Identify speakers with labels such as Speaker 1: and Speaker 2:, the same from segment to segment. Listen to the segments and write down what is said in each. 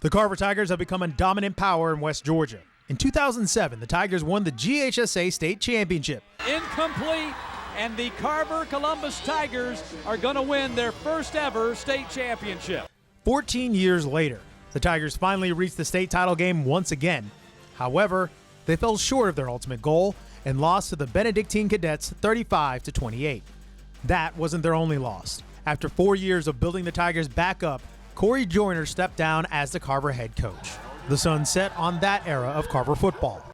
Speaker 1: The Carver Tigers have become a dominant power in West Georgia. In 2007, the Tigers won the GHSA State Championship.
Speaker 2: Incomplete, and the Carver Columbus Tigers are going to win their first ever state championship.
Speaker 1: 14 years later, the Tigers finally reached the state title game once again. However, they fell short of their ultimate goal and lost to the Benedictine Cadets 35-28. That wasn't their only loss. After 4 years of building the Tigers back up, Corey Joyner stepped down as the Carver head coach. The sun set on that era of Carver football.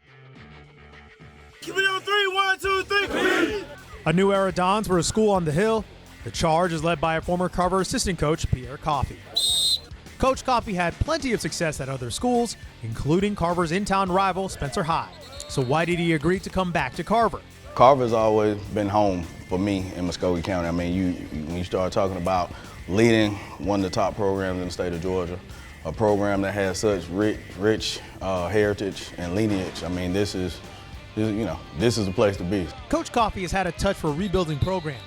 Speaker 3: Keep it on 3, 1, 2, 3.
Speaker 1: A new era dawns for a school on the hill. The charge is led by a former Carver assistant coach, Pierre Coffey. Coach Coffey had plenty of success at other schools, including Carver's in-town rival, Spencer High. So why did he agree to come back to Carver?
Speaker 4: Carver's always been home for me in Muskogee County. I mean, when you start talking about leading one of the top programs in the state of Georgia, a program that has such rich heritage and lineage, I mean, this is the place to be.
Speaker 1: Coach Coffey has had a touch for rebuilding programs,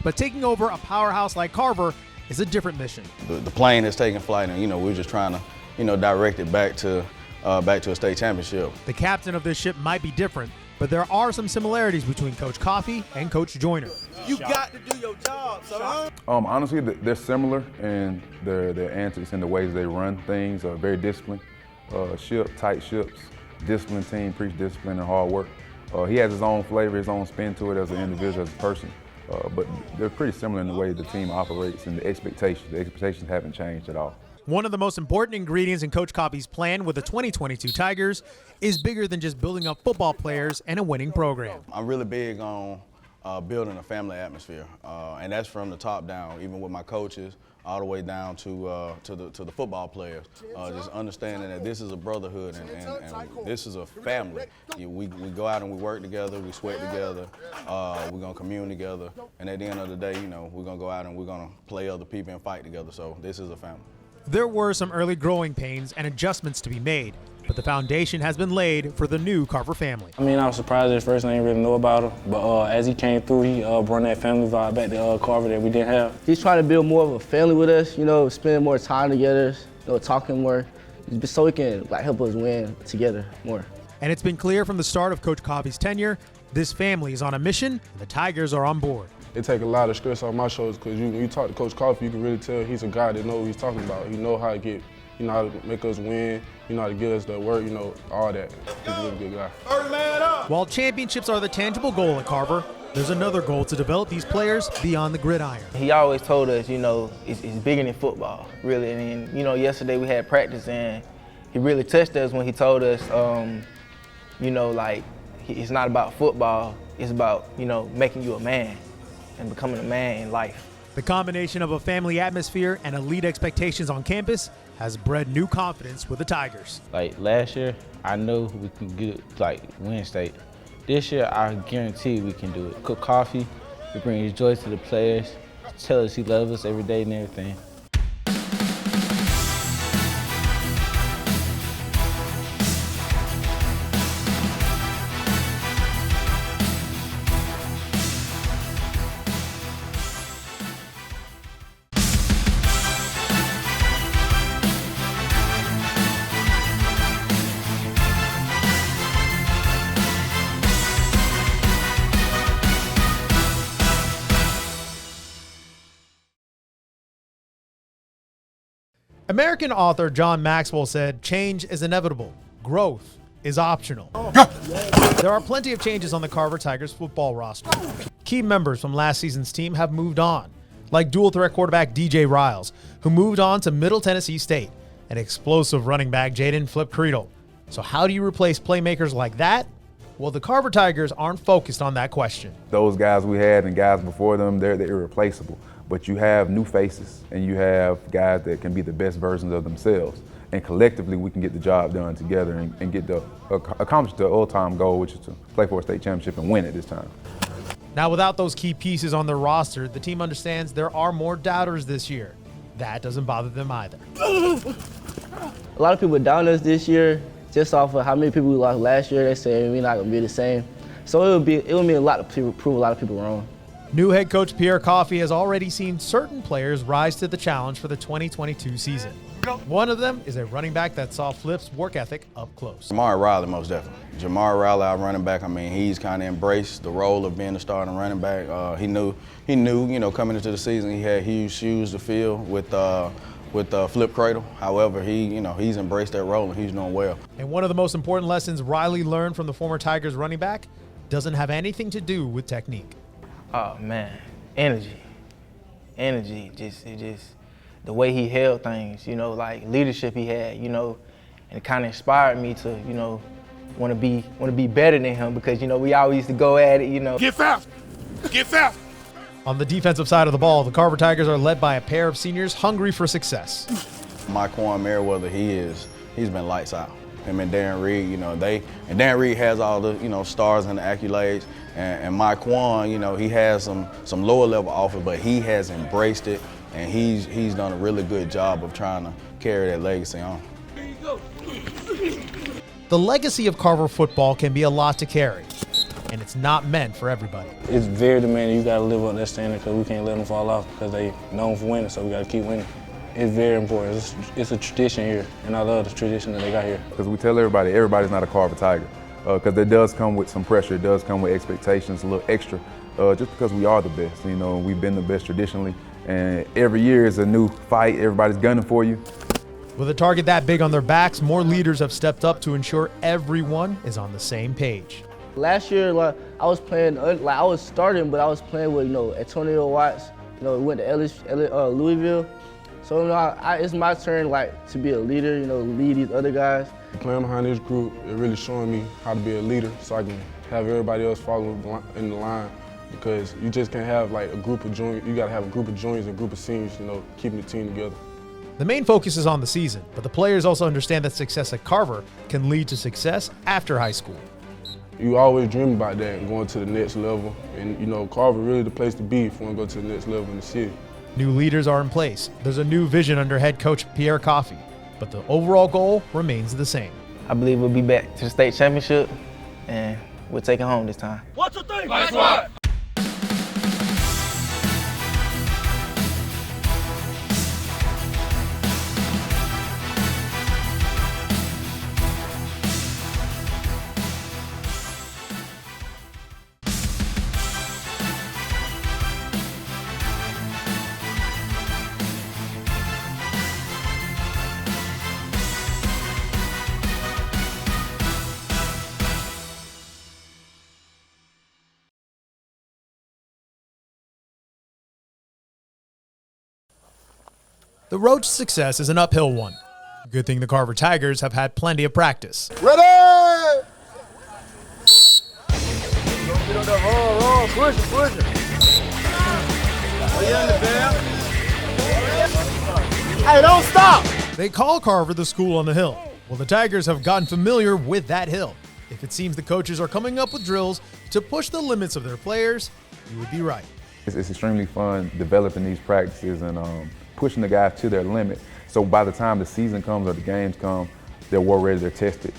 Speaker 1: but taking over a powerhouse like Carver is a different mission.
Speaker 4: The plane is taking flight, and we're just trying to direct it back to a state championship.
Speaker 1: The captain of this ship might be different, but there are some similarities between Coach Coffey and Coach Joyner.
Speaker 3: You got to do your job, son.
Speaker 5: Honestly, they're similar in their antics and the ways they run things. Very disciplined, tight ships, disciplined team, preach discipline and hard work. He has his own flavor, his own spin to it as an individual, as a person. But they're pretty similar in the way the team operates and the expectations. The expectations haven't changed at all.
Speaker 1: One of the most important ingredients in Coach Coffey's plan with the 2022 Tigers is bigger than just building up football players and a winning program.
Speaker 4: I'm really big on building a family atmosphere, and that's from the top down, even with my coaches, all the way down to the football players. Just understanding that this is a brotherhood and this is a family. We go out and we work together, we sweat together, we're gonna commune together, and at the end of the day, we're gonna go out and we're gonna play other people and fight together. So this is a family.
Speaker 1: There were some early growing pains and adjustments to be made, but the foundation has been laid for the new Carver family.
Speaker 6: I mean, I was surprised at first. I didn't really know about him, but as he came through, he brought that family vibe back to Carver that we didn't have.
Speaker 7: He's trying to build more of a family with us, spending more time together, talking more, so he can help us win together more.
Speaker 1: And it's been clear from the start of Coach Coffey's tenure, this family is on a mission, and the Tigers are on board.
Speaker 8: It takes a lot of stress off my shoulders because when you talk to Coach Coffey, you can really tell he's a guy that knows what he's talking about. He knows how to how to make us win, how to get us the work, all that. He's a really good guy.
Speaker 1: While championships are the tangible goal at Carver, there's another goal to develop these players beyond the gridiron.
Speaker 9: He always told us, it's bigger than football, really. And yesterday we had practice and he really touched us when he told us, it's not about football, it's about, making you a man and becoming a man in life.
Speaker 1: The combination of a family atmosphere and elite expectations on campus has bred new confidence with the Tigers.
Speaker 10: Like last year, I know we can win state. This year, I guarantee we can do it. Coach Coffey, he brings joy to the players, tell us he loves us every day and everything.
Speaker 1: American author John Maxwell said, "Change is inevitable. Growth is optional." There are plenty of changes on the Carver Tigers football roster. Key members from last season's team have moved on, like dual threat quarterback DJ Riles, who moved on to Middle Tennessee State, and explosive running back Jaden Flip Creedle. So how do you replace playmakers like that? Well, the Carver Tigers aren't focused on that question.
Speaker 5: Those guys we had and guys before them, they're irreplaceable. But you have new faces and you have guys that can be the best versions of themselves. And collectively, we can get the job done together and get accomplish the all-time goal, which is to play for a state championship and win it this time.
Speaker 1: Now, without those key pieces on their roster, the team understands there are more doubters this year. That doesn't bother them either.
Speaker 7: A lot of people down us this year, just off of how many people we lost last year. They say we're not gonna be the same. So it would mean a lot to prove a lot of people wrong.
Speaker 1: New head coach Pierre Coffey has already seen certain players rise to the challenge for the 2022 season. One of them is a running back that saw Flip's work ethic up close.
Speaker 4: Jamar Riley, most definitely. Jamar Riley, our running back, I mean, he's kind of embraced the role of being the starting running back. He knew, you know, coming into the season, he had huge shoes to fill with Flip Cradle. However, he's embraced that role and he's doing well.
Speaker 1: And one of the most important lessons Riley learned from the former Tigers running back doesn't have anything to do with technique.
Speaker 9: Oh man, energy, just the way he held things, you know, like leadership he had, you know, and it kind of inspired me to, you know, want to be better than him because, you know, we always used to go at it, you know.
Speaker 3: Get fast! Get fast!
Speaker 1: On the defensive side of the ball, the Carver Tigers are led by a pair of seniors hungry for success.
Speaker 4: Quan Merriweather, he's been lights out. Him and Darren Reed, you know, and Darren Reed has all the, you know, stars and the accolades, and Quan, you know, he has some lower level offers, but he has embraced it, and he's done a really good job of trying to carry that legacy on.
Speaker 1: The legacy of Carver football can be a lot to carry, and it's not meant for everybody.
Speaker 6: It's very demanding. You got to live up to that standard because we can't let them fall off because they known for winning, so we got to keep winning. It's very important. It's a tradition here, and I love the tradition that they got here.
Speaker 5: Because we tell everybody's not a Carver Tiger. Because it does come with some pressure. It does come with expectations, a little extra, just because we are the best. You know, we've been the best traditionally, and every year is a new fight. Everybody's gunning for you.
Speaker 1: With a target that big on their backs, more leaders have stepped up to ensure everyone is on the same page.
Speaker 7: Last year, like I was playing, like I was starting, but I was playing with, you know, Antonio Watts. You know, we went to Louisville. So, you know, it's my turn, like, to be a leader, you know, lead these other guys.
Speaker 8: Playing behind this group, it really showing me how to be a leader so I can have everybody else follow in the line because you just can't have, like, a group of juniors. You got to have a group of juniors and a group of seniors, you know, keeping the team together.
Speaker 1: The main focus is on the season, but the players also understand that success at Carver can lead to success after high school.
Speaker 8: You always dream about that and going to the next level. And, you know, Carver really the place to be if you want to go to the next level in the city.
Speaker 1: New leaders are in place. There's a new vision under head coach Pierre Coffey, but the overall goal remains the same.
Speaker 9: I believe we'll be back to the state championship, and we'll take it home this time.
Speaker 3: 1, 2, 3. Nice one.
Speaker 1: The road to success is an uphill one. Good thing the Carver Tigers have had plenty of practice.
Speaker 3: Ready! Get on that roll, push it. Hey, don't stop!
Speaker 1: They call Carver the school on the hill. Well, the Tigers have gotten familiar with that hill. If it seems the coaches are coming up with drills to push the limits of their players, you would be right.
Speaker 5: It's extremely fun developing these practices and pushing the guys to their limit. So by the time the season comes or the games come, they're well ready, they're tested.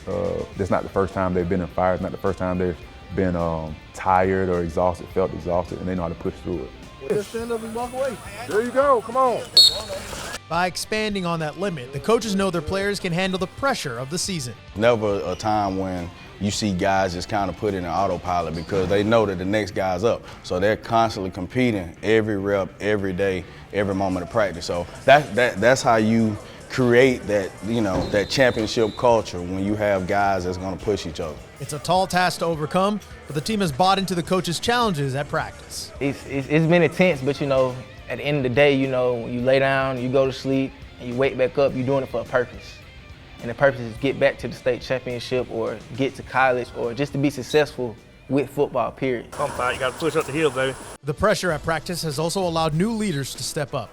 Speaker 5: That's not the first time they've been in fire. It's not the first time they've been tired or exhausted, felt exhausted, and they know how to push through it.
Speaker 3: Just stand up and walk away. There you go, come on.
Speaker 1: By expanding on that limit, the coaches know their players can handle the pressure of the season.
Speaker 4: Never a time when you see guys just kind of put in an autopilot because they know that the next guy's up. So they're constantly competing every rep, every day, every moment of practice. So that's how you create that, you know, that championship culture when you have guys that's going to push each other.
Speaker 1: It's a tall task to overcome, but the team has bought into the coaches' challenges at practice.
Speaker 9: It's been intense, but, you know, at the end of the day, you know, when you lay down, you go to sleep, and you wake back up, you're doing it for a purpose. And the purpose is get back to the state championship or get to college or just to be successful with football, period.
Speaker 3: I'm fine, you got to push up the hill, baby.
Speaker 1: The pressure at practice has also allowed new leaders to step up.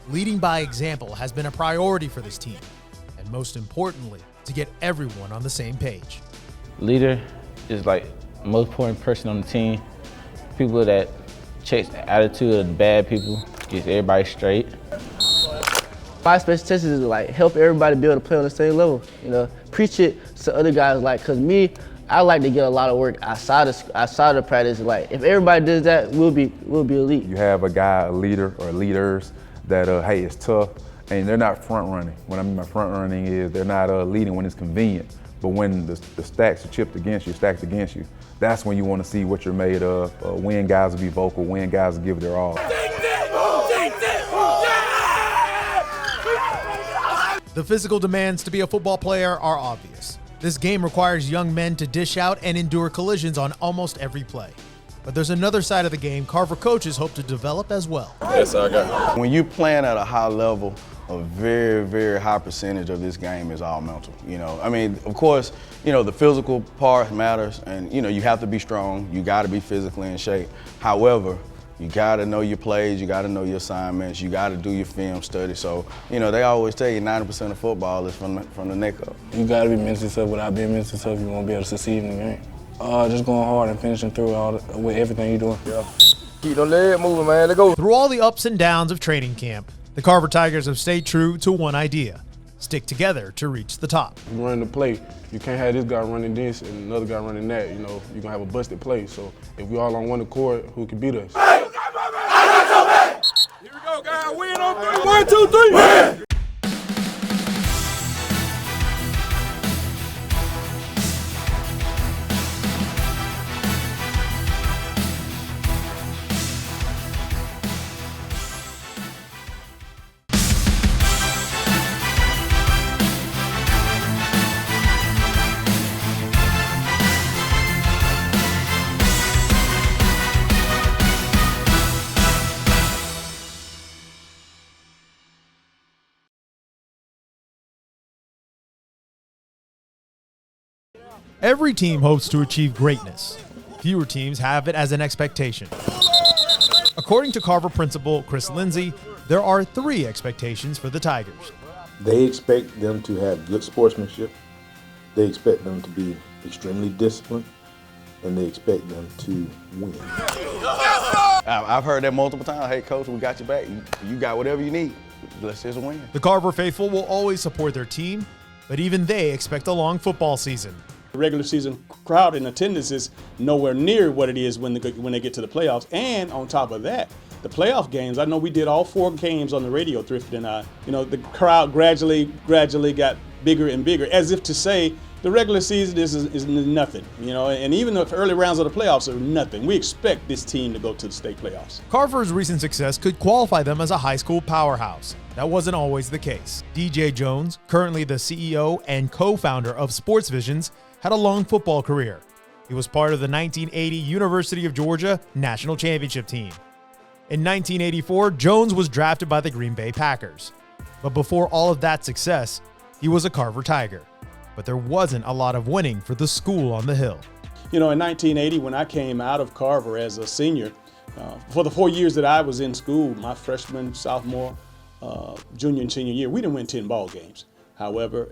Speaker 1: Leading by example has been a priority for this team, and most importantly, to get everyone on the same page.
Speaker 10: Leader is like the most important person on the team. People that chase the attitude of the bad people, gets everybody straight.
Speaker 7: My expectations is to like help everybody be able to play on the same level. You know, preach it to other guys. Like, cause me, I like to get a lot of work outside of practice. Like if everybody does that, we'll be elite.
Speaker 5: You have a guy, a leader or leaders that hey, it's tough, and they're not front running. What I mean by front running is they're not leading when it's convenient, but when the stacks are stacked against you, that's when you want to see what you're made of. When guys will be vocal, when guys will give their all.
Speaker 1: The physical demands to be a football player are obvious. This game requires young men to dish out and endure collisions on almost every play. But there's another side of the game Carver coaches hope to develop as well.
Speaker 4: Yes, I got it. When you're playing at a high level, a very, very high percentage of this game is all mental. I mean, of course, the physical part matters, and you have to be strong. You got to be physically in shape. However, you got to know your plays, you got to know your assignments, you got to do your film study. So, they always tell you 90% of football is from the neck up.
Speaker 6: You got to be mentally tough. Without being mentally tough, you won't be able to succeed in the game. Just going hard and finishing through with everything you're doing.
Speaker 11: Yeah. Keep the leg moving, man. Let's go.
Speaker 1: Through all the ups and downs of training camp, the Carver Tigers have stayed true to one idea: stick together to reach the top.
Speaker 8: You running the play, you can't have this guy running this and another guy running that. You're going to have a busted play. So if we all on one accord, who can beat us?
Speaker 3: Here we go, guys. Win on 3. 1, 2, 3. Win!
Speaker 1: Every team hopes to achieve greatness. Fewer teams have it as an expectation. According to Carver principal Chris Lindsay, there are 3 expectations for the Tigers.
Speaker 12: They expect them to have good sportsmanship, they expect them to be extremely disciplined, and they expect them to win.
Speaker 4: I've heard that multiple times. Hey, coach, we got your back. You got whatever you need. Let's just win.
Speaker 1: The Carver faithful will always support their team, but even they expect a long football season.
Speaker 13: The regular season crowd in attendance is nowhere near what it is when they get to the playoffs. And on top of that, the playoff games, I know we did all 4 games on the radio, Thrifty and I. The crowd gradually got bigger and bigger, as if to say the regular season is nothing. And even the early rounds of the playoffs are nothing. We expect this team to go to the state playoffs.
Speaker 1: Carver's recent success could qualify them as a high school powerhouse. That wasn't always the case. DJ Jones, currently the CEO and co-founder of Sports Visions, had a long football career. He was part of the 1980 University of Georgia national championship team. In 1984, Jones was drafted by the Green Bay Packers. But before all of that success, he was a Carver Tiger. But there wasn't a lot of winning for the school on the hill.
Speaker 13: In 1980, when I came out of Carver as a senior, for the 4 years that I was in school, my freshman, sophomore, junior and senior year, we didn't win 10 ball games. However,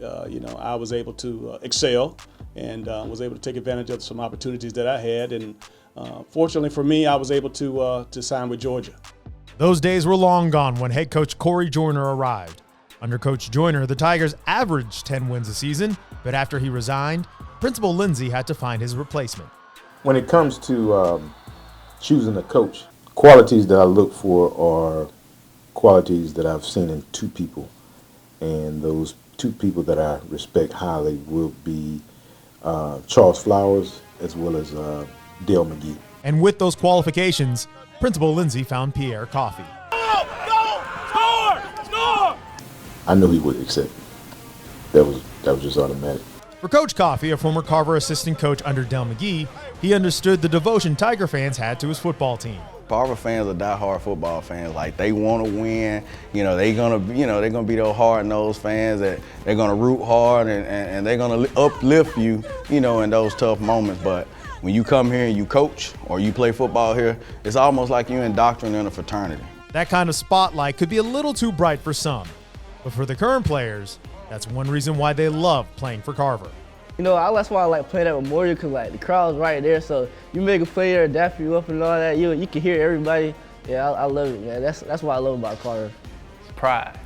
Speaker 13: I was able to excel and was able to take advantage of some opportunities that I had. And fortunately for me, I was able to sign with Georgia.
Speaker 1: Those days were long gone when head coach Corey Joyner arrived. Under Coach Joyner, the Tigers averaged 10 wins a season, but after he resigned, Principal Lindsay had to find his replacement.
Speaker 12: When it comes to choosing a coach, qualities that I look for are qualities that I've seen in 2 people. And those 2 people that I respect highly will be Charles Flowers as well as Dale McGee.
Speaker 1: And with those qualifications, Principal Lindsay found Pierre Coffey.
Speaker 3: Score!
Speaker 12: I knew he would accept it. That was just automatic.
Speaker 1: For Coach Coffey, a former Carver assistant coach under Dale McGee, he understood the devotion Tiger fans had to his football team.
Speaker 4: Carver fans are diehard football fans. Like, they want to win. They're gonna be those hard-nosed fans that they're gonna root hard and they're gonna uplift you, in those tough moments. But when you come here and you coach or you play football here, it's almost like you're indoctrinated in a fraternity.
Speaker 1: That kind of spotlight could be a little too bright for some, but for the current players, that's one reason why they love playing for Carver.
Speaker 7: That's why I like playing at Memorial, because the crowd's right there. So you make a play there, dap you up and all that. You can hear everybody. Yeah, I love it, man. That's what I love about Carver.
Speaker 9: It's pride.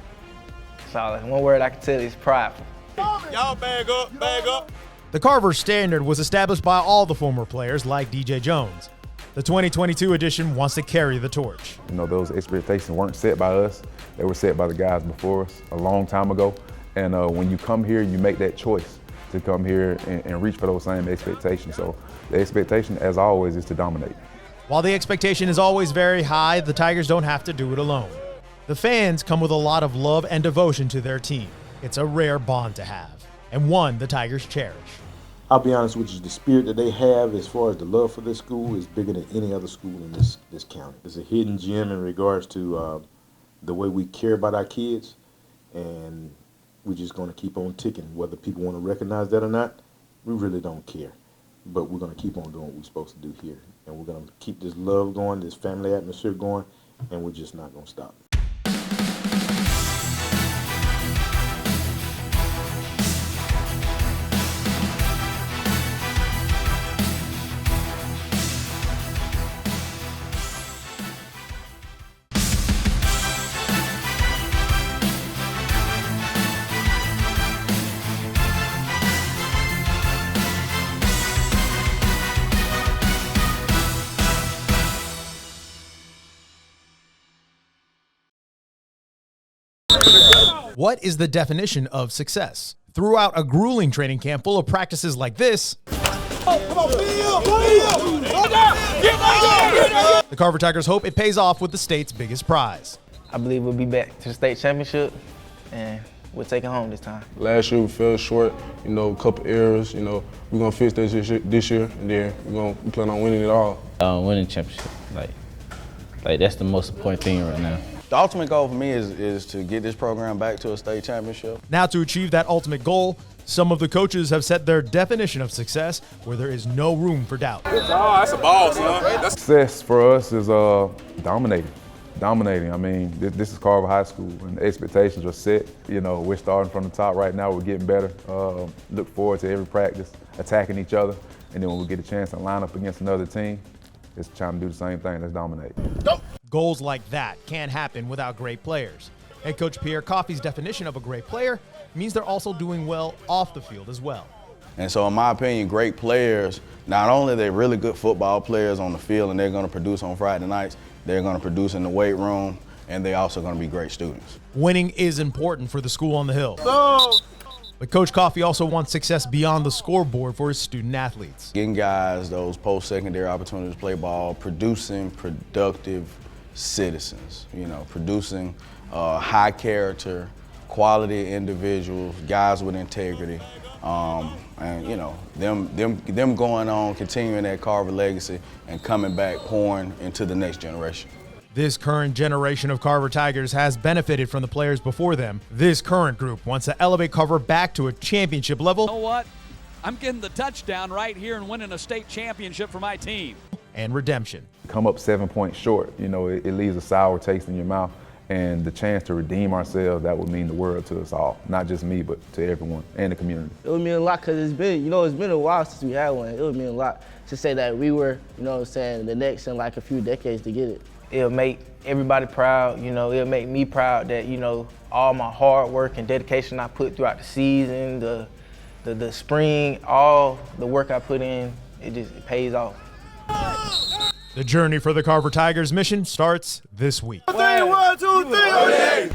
Speaker 9: That's all. One word I can tell you is prideful.
Speaker 3: Y'all bag up, bag up.
Speaker 1: The Carver standard was established by all the former players like DJ Jones. The 2022 edition wants to carry the torch.
Speaker 5: You know, those expectations weren't set by us. They were set by the guys before us a long time ago. And when you come here, you make that choice to come here and reach for those same expectations. So the expectation, as always, is to dominate.
Speaker 1: While the expectation is always very high, the Tigers don't have to do it alone. The fans come with a lot of love and devotion to their team. It's a rare bond to have, and one the Tigers cherish.
Speaker 12: I'll be honest with you, the spirit that they have as far as the love for this school is bigger than any other school in this county. It's a hidden gem in regards to the way we care about our kids, and we're just going to keep on ticking. Whether people want to recognize that or not, we really don't care. But we're going to keep on doing what we're supposed to do here. And we're going to keep this love going, this family atmosphere going, and we're just not going to stop.
Speaker 1: What is the definition of success? Throughout a grueling training camp full of practices like this, the Carver Tigers hope it pays off with the state's biggest prize.
Speaker 9: I believe we'll be back to the state championship, and we'll take it home this time.
Speaker 8: Last year we fell short, you know, a couple errors. You know, we're gonna fix this year, and then we plan on winning it all.
Speaker 10: Winning championship, like that's the most important thing right now.
Speaker 4: The ultimate goal for me is to get this program back to a state championship.
Speaker 1: Now, to achieve that ultimate goal, some of the coaches have set their definition of success where there is no room for doubt.
Speaker 11: Oh, that's a ball, son.
Speaker 5: Success for us is dominating. I mean, this is Carver High School, and the expectations are set. You know, we're starting from the top right now. We're getting better. Look forward to every practice, attacking each other, and then when we get a chance to line up against another team, it's trying to do the same thing. Let's dominate.
Speaker 1: Go! Goals like that can't happen without great players. Head coach Pierre Coffey's definition of a great player means they're also doing well off the field as well.
Speaker 4: And so in my opinion, great players, not only are they really good football players on the field and they're going to produce on Friday nights, they're going to produce in the weight room, and they're also going to be great students.
Speaker 1: Winning is important for the school on the hill. But Coach Coffey also wants success beyond the scoreboard for his student athletes.
Speaker 4: Getting guys those post-secondary opportunities to play ball, producing productive citizens, you know, producing high character, quality individuals, guys with integrity, and you know, them going on, continuing that Carver legacy and coming back, pouring into the next generation.
Speaker 1: This current generation of Carver Tigers has benefited from the players before them. This current group wants to elevate Carver back to a championship level.
Speaker 2: You know what? I'm getting the touchdown right here and winning a state championship for my team.
Speaker 1: And redemption.
Speaker 5: Come up 7 points short, you know, it leaves a sour taste in your mouth. And the chance to redeem ourselves, that would mean the world to us all. Not just me, but to everyone and the community.
Speaker 7: It would mean a lot because it's been a while since we had one. It would mean a lot to say that we were, you know what I'm saying, the next in like a few decades to get it.
Speaker 9: It'll make everybody proud, you know, it'll make me proud that, you know, all my hard work and dedication I put throughout the season, the spring, all the work I put in, it pays off.
Speaker 1: The journey for the Carver Tigers mission starts this week.
Speaker 3: 1, 2, 3.